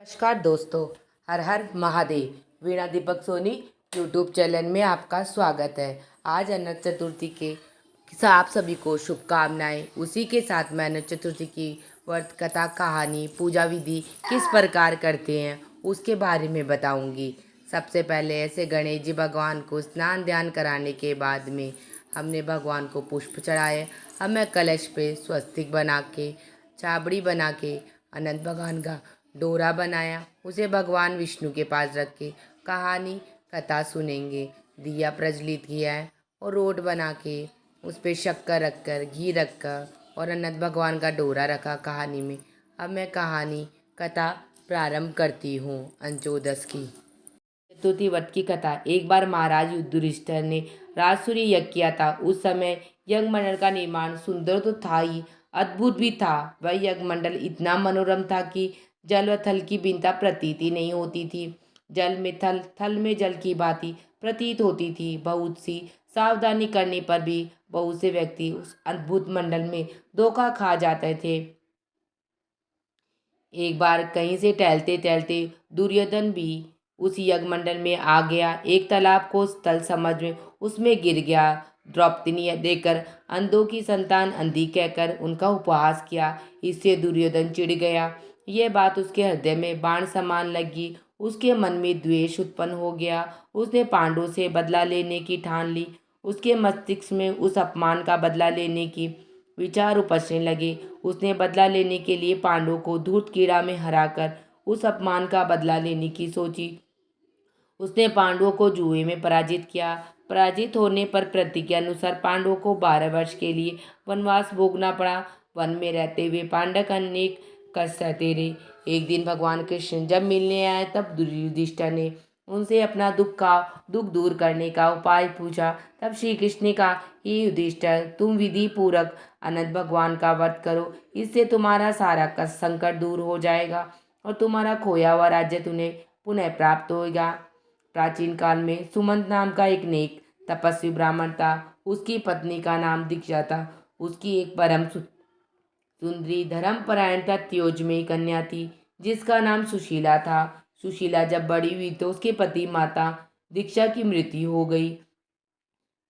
नमस्कार दोस्तों। हर हर महादेव। वीणा Deepak Soni YouTube channel में आपका स्वागत है। आज अनंत चतुर्थी के आप सभी को शुभकामनाएं। उसी के साथ मैं अनंत चतुर्थी की व्रत कथा, कहानी, पूजा विधि किस प्रकार करते हैं उसके बारे में बताऊंगी। सबसे पहले ऐसे गणेश जी भगवान को स्नान ध्यान कराने के बाद में हमने भगवान को पुष्प चढ़ाए। हमें कलश पे स्वस्तिक बना के, छाबड़ी बना के, अनंत भगवान का डोरा बनाया। उसे भगवान विष्णु के पास रख के कहानी कथा सुनेंगे। दिया प्रज्वलित किया है और रोट बना के उस पर शक्कर रखकर, घी रखकर और अनंत भगवान का डोरा रखा कहानी में। अब मैं कहानी कथा प्रारंभ करती हूँ। अंचोदस की चतुर्थी व्रत की कथा। एक बार महाराज युधिष्ठिर ने राजसूय यज्ञ किया था। उस समय यज्ञ मंडल का निर्माण सुंदर तो था ही, अद्भुत भी था। वह यज्ञ मंडल इतना मनोरम था कि जल व थल की भिन्नता प्रतीति नहीं होती थी। जल में थल, थल में जल की भांति प्रतीत होती थी। बहुत सी सावधानी करने पर भी बहुत से व्यक्ति उस अद्भुत मंडल में धोखा खा जाते थे। एक बार कहीं से टहलते टहलते दुर्योधन भी उस यज्ञ मंडल में आ गया। एक तालाब को स्थल समझ में उसमें गिर गया। द्रौपदी ने देखकर अंधों की संतान अंधी कहकर उनका उपहास किया। इससे दुर्योधन चिढ़ गया। यह बात उसके हृदय में बाण समान लगी। उसके मन में द्वेष उत्पन्न हो गया। उसने पांडवों से बदला लेने की ठान ली। उसके मस्तिष्क में उस अपमान का बदला लेने की विचार उपजने लगे। उसने बदला लेने के लिए पांडवों को धूर्त कीड़ा में हराकर उस अपमान का बदला लेने की सोची। उसने पांडवों को जुए में पराजित किया। पराजित होने पर प्रतिज्ञा अनुसार पांडवों को 12 वर्ष के लिए वनवास भोगना पड़ा। वन में रहते हुए पांडव अनेक कष्ट सहते रहे। एक दिन भगवान कृष्ण जब मिलने आए तब युधिष्ठिर ने उनसे अपना दुख दूर करने का उपाय पूछा। तब श्री कृष्ण ने कहा, हे युधिष्ठिर, तुम विधि पूर्वक अनंत भगवान का व्रत करो। इससे तुम्हारा सारा कष्ट संकट दूर हो जाएगा और तुम्हारा खोया हुआ राज्य तुम्हें पुनः प्राप्त होगा। प्राचीन काल में सुमंत नाम का एक नेक तपस्वी ब्राह्मण था। उसकी पत्नी का नाम दीक्षा था। उसकी एक परम सुंदरी धर्मपरायण त्याज्यमयी कन्या थी जिसका नाम सुशीला था। सुशीला जब बड़ी हुई तो उसके पति माता दीक्षा की मृत्यु हो गई।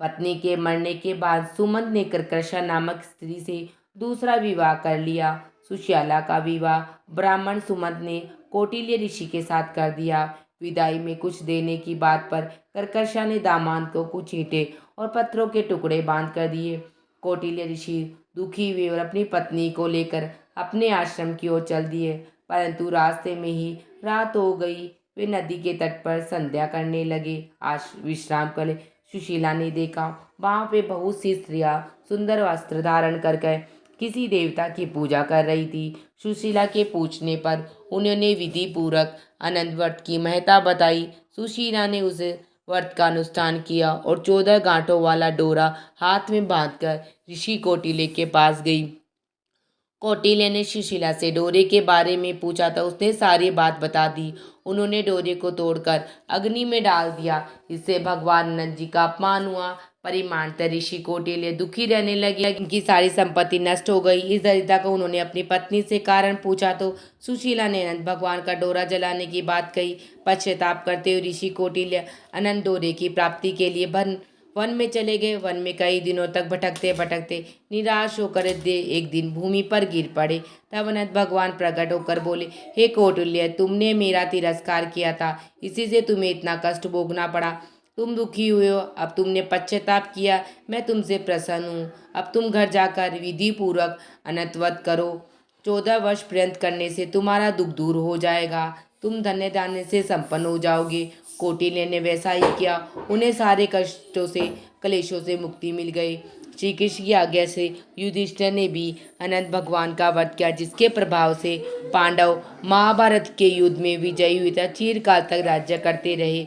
पत्नी के मरने के बाद सुमंत ने कर्कशा नामक स्त्री से दूसरा विवाह कर लिया। सुशीला का विवाह ब्राह्मण सुमंत ने कौटिल्य ऋषि के साथ कर दिया। विदाई में कुछ देने की बात पर कर्कशा ने दामाद को कुछ ईंटें और पत्थरों के टुकड़े बांध कर दिए। कौटिल्य ऋषि दुखी हुए और अपनी पत्नी को लेकर अपने आश्रम की ओर चल दिए। परंतु रास्ते में ही रात हो गई। वे नदी के तट पर संध्या करने लगे। आज विश्राम कर सुशीला ने देखा वहां पे बहुत सी स्त्रियां सुंदर वस्त्र धारण करके किसी देवता की पूजा कर रही थी। सुशीला के पूछने पर उन्होंने विधि पूर्वक अनंत व्रत की महत्ता बताई। सुशीला ने उस व्रत का अनुष्ठान किया और 14 गांठों वाला डोरा हाथ में बांधकर ऋषि कौटिल्य के पास गई। कौटिल्य ने सुशीला से डोरे के बारे में पूछा तो उसने सारी बात बता दी। उन्होंने डोरे को तोड़कर अग्नि में डाल दिया। इससे भगवान अनंत जी का अपमान हुआ। परिमाणतः ऋषि कौटिल्य दुखी रहने लगे। उनकी सारी संपत्ति नष्ट हो गई। इस दरिद्रता को उन्होंने अपनी पत्नी से कारण पूछा तो सुशीला ने अनंत भगवान का डोरा जलाने की बात कही। पश्चाताप करते हुए ऋषि कौटिल्य अनंत डोरे की प्राप्ति के लिए वन में चले गए। वन में कई दिनों तक भटकते भटकते निराश होकर एक दिन भूमि पर गिर पड़े। तब अनंत भगवान प्रकट होकर बोले, हे कौटिल्य, तुमने मेरा तिरस्कार किया था, इसी से तुम्हें इतना कष्ट भोगना पड़ा। तुम दुखी हुए हो, अब तुमने पश्चाताप किया, मैं तुमसे प्रसन्न हूँ। अब तुम घर जाकर विधि पूर्वक अनंत व्रत करो। 14 वर्ष पर्यंत करने से तुम्हारा दुख दूर हो जाएगा। तुम धन्य धान्य से संपन्न हो जाओगे। कौटिल्य ने वैसा ही किया। उन्हें सारे कष्टों से, क्लेशों से मुक्ति मिल गई। श्री कृष्ण की आज्ञा से युधिष्ठिर ने भी अनंत भगवान का व्रत किया, जिसके प्रभाव से पांडव महाभारत के युद्ध में विजयी हुए तथा चिरकाल तक राज्य करते रहे।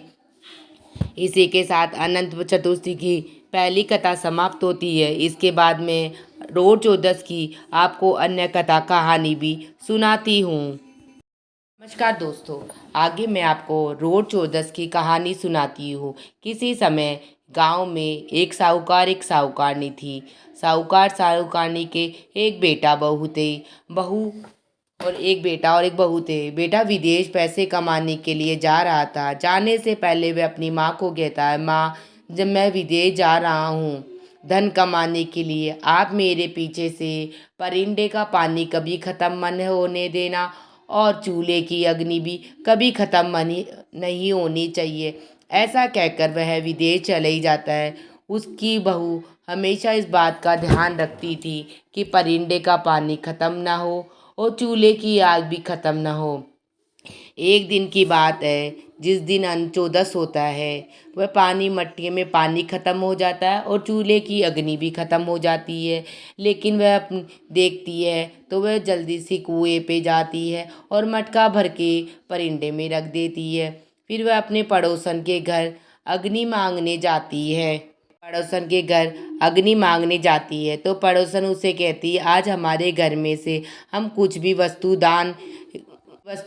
इसी के साथ अनंत चतुर्थी की पहली कथा समाप्त होती है। इसके बाद में रोज चौदस की आपको अन्य कथा कहानी भी सुनाती हूँ। नमस्कार दोस्तों, आगे मैं आपको रोड चौदस की कहानी सुनाती हूँ। किसी समय गांव में एक साहूकारनी थी। साहूकारनी के एक बेटा बहू थे। बहू और एक बेटा और एक बहू थे। बेटा विदेश पैसे कमाने के लिए जा रहा था। जाने से पहले वह अपनी माँ को कहता है, माँ, जब मैं विदेश जा रहा हूँ धन कमाने के लिए, आप मेरे पीछे से परिंदे का पानी कभी ख़त्म न होने देना और चूल्हे की अग्नि भी कभी ख़त्म नहीं होनी चाहिए। ऐसा कहकर वह विदेश चले ही जाता है। उसकी बहू हमेशा इस बात का ध्यान रखती थी कि परिंदे का पानी ख़त्म ना हो और चूल्हे की आग भी ख़त्म ना हो। एक दिन की बात है, जिस दिन अनचोदस होता है, वह पानी मटके में पानी ख़त्म हो जाता है और चूल्हे की अग्नि भी ख़त्म हो जाती है। लेकिन वह देखती है तो वह जल्दी से कुएं पे जाती है और मटका भर के परिंदे में रख देती है। फिर वह अपने पड़ोसन के घर अग्नि मांगने जाती है। पड़ोसन के घर अग्नि मांगने जाती है तो पड़ोसन उसे कहती है, आज हमारे घर में से हम कुछ भी वस्तु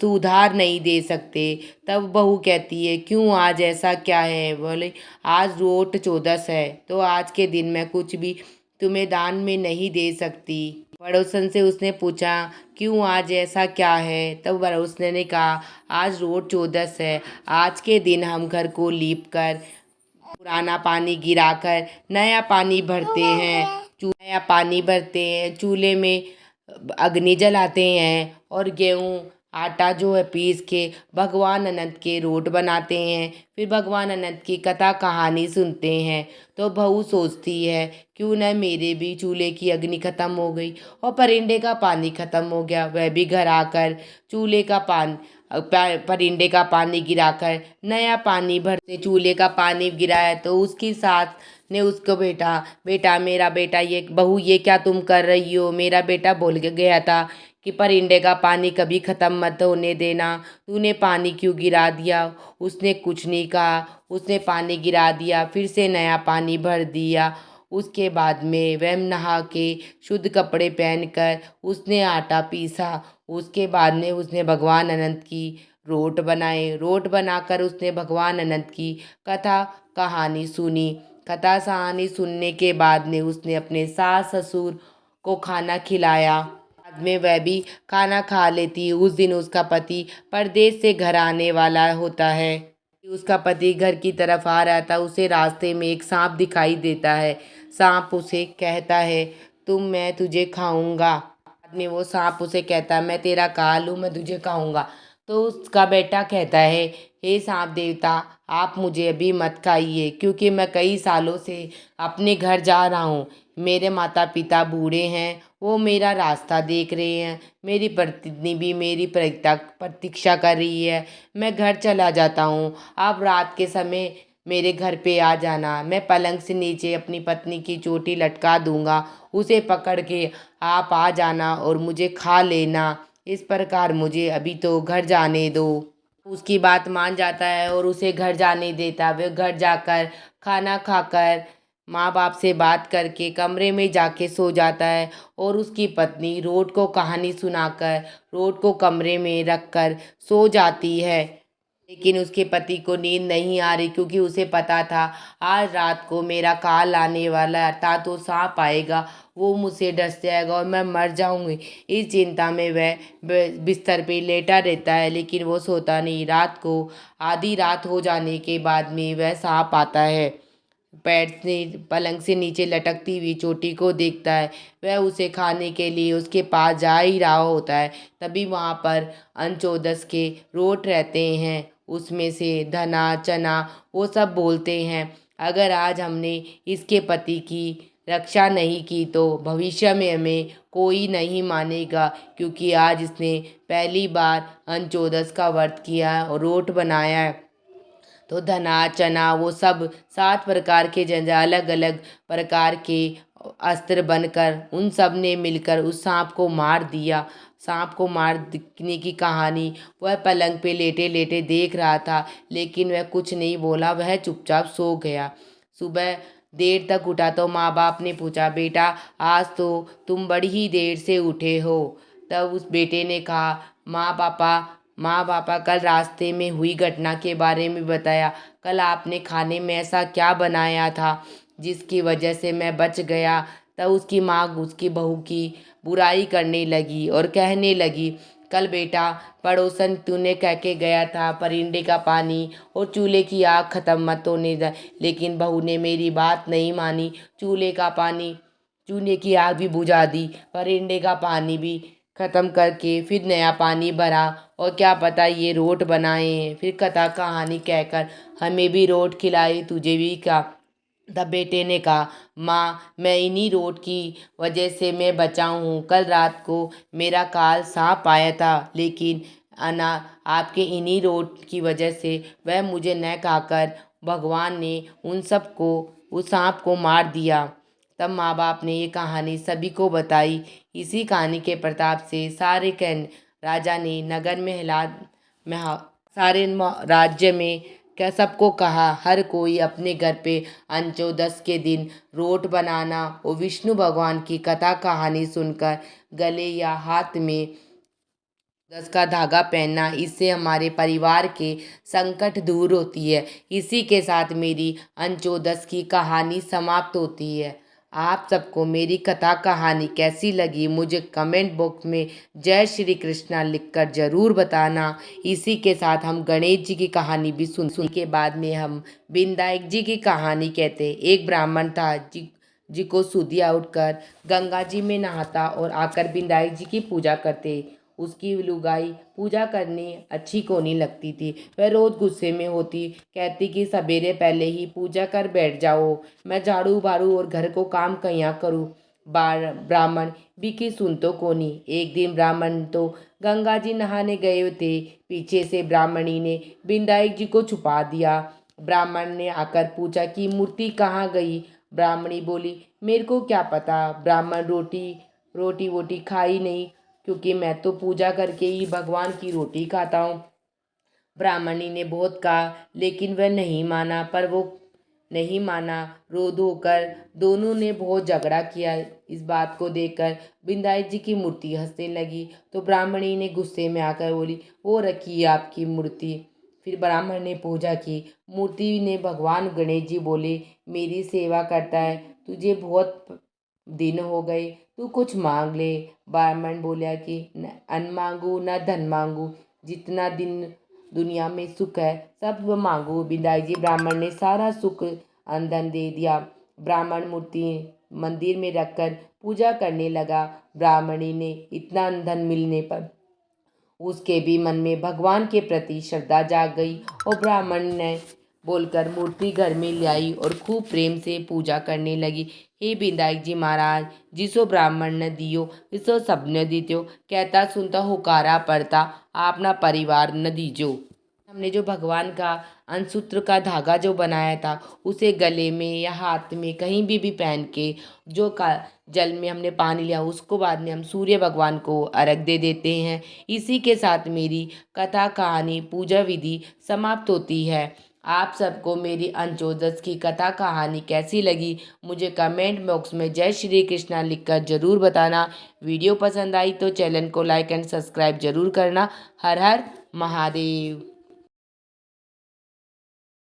उधार नहीं दे सकते। तब बहू कहती है, क्यों, आज ऐसा क्या है? बोले, आज रोट चौदस है तो आज के दिन मैं कुछ भी तुम्हें दान में नहीं दे सकती। पड़ोसन से उसने पूछा, क्यों, आज ऐसा क्या है? तब पड़ोसन ने कहा, आज रोट चौदस है, आज के दिन हम घर को लीप कर पुराना पानी गिराकर नया पानी भरते हैं, चूल्हे में अग्नि जलाते हैं और गेहूँ आटा जो है पीस के भगवान अनंत के रोट बनाते हैं। फिर भगवान अनंत की कथा कहानी सुनते हैं। तो बहू सोचती है, क्यों न मेरे भी चूल्हे की अग्नि खत्म हो गई और परिंदे का पानी खत्म हो गया। वह भी घर आकर परिंदे का पानी गिराकर नया पानी भरते चूल्हे का पानी गिराया तो उसकी सास ने उसको, बेटा बेटा मेरा बेटा, ये बहू ये क्या तुम कर रही हो? मेरा बेटा बोल के गया था कि परिंदे का पानी कभी ख़त्म मत होने देना, तूने पानी क्यों गिरा दिया? उसने कुछ नहीं कहा, उसने पानी गिरा दिया, फिर से नया पानी भर दिया। उसके बाद में वह नहा के शुद्ध कपड़े पहनकर उसने आटा पीसा। उसके बाद में उसने भगवान अनंत की रोट बनाकर उसने भगवान अनंत की कथा कहानी सुनी। कथा कहानी सुनने के बाद में उसने अपने सास ससुर को खाना खिलाया। बाद में वह भी खाना खा लेती। उस दिन उसका पति परदेश से घर आने वाला होता है। उसका पति घर की तरफ आ रहा था, उसे रास्ते में एक सांप दिखाई देता है। सांप उसे कहता है, मैं तुझे खाऊंगा। बाद में वो सांप उसे कहता है, मैं तेरा काल हूँ, मैं तुझे खाऊंगा। तो उसका बेटा कहता है, हे सांप देवता, आप मुझे अभी मत खाइए क्योंकि मैं कई सालों से अपने घर जा रहा हूँ। मेरे माता पिता बूढ़े हैं, वो मेरा रास्ता देख रहे हैं। मेरी पत्नी भी मेरी प्रतीक्षा कर रही है। मैं घर चला जाता हूँ, आप रात के समय मेरे घर पे आ जाना। मैं पलंग से नीचे अपनी पत्नी की चोटी लटका दूंगा, उसे पकड़ के आप आ जाना और मुझे खा लेना। इस प्रकार मुझे अभी तो घर जाने दो। उसकी बात मान जाता है और उसे घर जाने देता। वह घर जाकर खाना खाकर माँ बाप से बात करके कमरे में जाके सो जाता है और उसकी पत्नी रोड को कहानी सुनाकर रोड को कमरे में रखकर सो जाती है। लेकिन उसके पति को नींद नहीं आ रही क्योंकि उसे पता था आज रात को मेरा काल आने वाला है, अर्थात वो सांप आएगा, वो मुझसे डस जाएगा और मैं मर जाऊंगी। इस चिंता में वह बिस्तर पे लेटा रहता है लेकिन वो सोता नहीं। रात को आधी रात हो जाने के बाद में वह सांप आता है। पैर से पलंग से नीचे लटकती हुई चोटी को देखता है। वह उसे खाने के लिए उसके पास जा ही रहा होता है। तभी वहाँ पर अनचोदस के रोट रहते हैं, उसमें से धना चना वो सब बोलते हैं, अगर आज हमने इसके पति की रक्षा नहीं की तो भविष्य में हमें कोई नहीं मानेगा, क्योंकि आज इसने पहली बार अनचोदस का व्रत किया है और रोट बनाया है। तो धना चना वो सब 7 प्रकार के अलग अलग प्रकार के अस्त्र बनकर उन सब ने मिलकर उस सांप को मार दिया। सांप को मारने की कहानी वह पलंग पे लेटे लेटे देख रहा था, लेकिन वह कुछ नहीं बोला, वह चुपचाप सो गया। सुबह देर तक उठा तो माँ बाप ने पूछा, बेटा आज तो तुम बड़ी ही देर से उठे हो। तब उस बेटे ने कहा, माँ पापा कल रास्ते में हुई घटना के बारे में बताया। कल आपने खाने में ऐसा क्या बनाया था जिसकी वजह से मैं बच गया। तब उसकी माँ उसकी बहू की बुराई करने लगी और कहने लगी, कल बेटा पड़ोसन तूने कह के गया था परिंदे का पानी और चूल्हे की आग खत्म मत होने दे, लेकिन बहू ने मेरी बात नहीं मानी। चूल्हे का पानी चूल्हे की आग भी बुझा दी, परिंदे का पानी भी खत्म करके फिर नया पानी भरा, और क्या पता ये रोट बनाए हैं। फिर कथा कहानी कहकर हमें भी रोट खिलाई, तुझे भी क्या। तब बेटे ने कहा, माँ मैं इन्हीं रोट की वजह से मैं बचा हूँ। कल रात को मेरा काल सांप आया था, लेकिन अना आपके इन्हीं रोट की वजह से वह मुझे न खाकर भगवान ने उन सबको उस सांप को मार दिया। तब माँ बाप ने ये कहानी सभी को बताई। इसी कहानी के प्रताप से सारे कैन राजा ने नगर में सारे राज्य में क्या सबको कहा हर कोई अपने घर पे अंचोदस के दिन रोट बनाना और विष्णु भगवान की कथा कहानी सुनकर गले या हाथ में दस का धागा पहनना। इससे हमारे परिवार के संकट दूर होती है। इसी के साथ मेरी अंचोदस की कहानी समाप्त होती है। आप सबको मेरी कथा कहानी कैसी लगी मुझे कमेंट बॉक्स में जय श्री कृष्णा लिखकर ज़रूर बताना। इसी के साथ हम गणेश जी की कहानी भी सुन के बाद में हम विनायक जी की कहानी कहते। एक ब्राह्मण था जी को सुधिया उठकर गंगा जी में नहाता और आकर विनायक जी की पूजा करते। उसकी लुगाई पूजा करनी अच्छी को नहीं लगती थी। वह रोज़ गुस्से में होती, कहती कि सवेरे पहले ही पूजा कर बैठ जाओ, मैं झाड़ू बाड़ू और घर को काम कहाँ करूँ। ब्राह्मण भी की सुन तो कोनी। एक दिन ब्राह्मण तो गंगा जी नहाने गए थे, पीछे से ब्राह्मणी ने विनायक जी को छुपा दिया। ब्राह्मण ने आकर पूछा कि मूर्ति कहाँ गई। ब्राह्मणी बोली, मेरे को क्या पता। ब्राह्मण रोटी रोटी वोटी खाई नहीं, क्योंकि मैं तो पूजा करके ही भगवान की रोटी खाता हूँ। ब्राह्मणी ने बहुत कहा, लेकिन वह नहीं माना। रो धोकर दोनों ने बहुत झगड़ा किया। इस बात को देखकर विनायक जी की मूर्ति हंसने लगी, तो ब्राह्मणी ने गुस्से में आकर बोली, वो रखी आपकी मूर्ति। फिर ब्राह्मण ने पूजा की। मूर्ति ने भगवान गणेश जी बोले, मेरी सेवा करता है, तुझे बहुत दिन हो गए, तू कुछ मांग ले। ब्राह्मण बोला कि न अन्न मांगू न धन मांगू, जितना दिन दुनिया में सुख है सब मांगू। विनायक जी ब्राह्मण ने सारा सुख धन दे दिया। ब्राह्मण मूर्ति मंदिर में रखकर पूजा करने लगा। ब्राह्मणी ने इतना धन मिलने पर उसके भी मन में भगवान के प्रति श्रद्धा जाग गई, और ब्राह्मण ने बोलकर मूर्ति घर में ले आई और खूब प्रेम से पूजा करने लगी। हे विनायक जी महाराज, जिसो ब्राह्मण न दियो विसो सबने दीत्यो, कहता सुनता हुकारा पड़ता, आपना परिवार न दीजो। हमने जो भगवान का अनसूत्र का धागा जो बनाया था, उसे गले में या हाथ में कहीं भी पहन के जो का जल में हमने पानी लिया, उसको बाद में हम सूर्य भगवान को अर्घ दे देते हैं। इसी के साथ मेरी कथा कहानी पूजा विधि समाप्त होती है। आप सबको मेरी अंचोदस की कथा कहानी कैसी लगी मुझे कमेंट बॉक्स में जय श्री कृष्णा लिखकर ज़रूर बताना। वीडियो पसंद आई तो चैनल को लाइक एंड सब्सक्राइब ज़रूर करना। हर हर महादेव।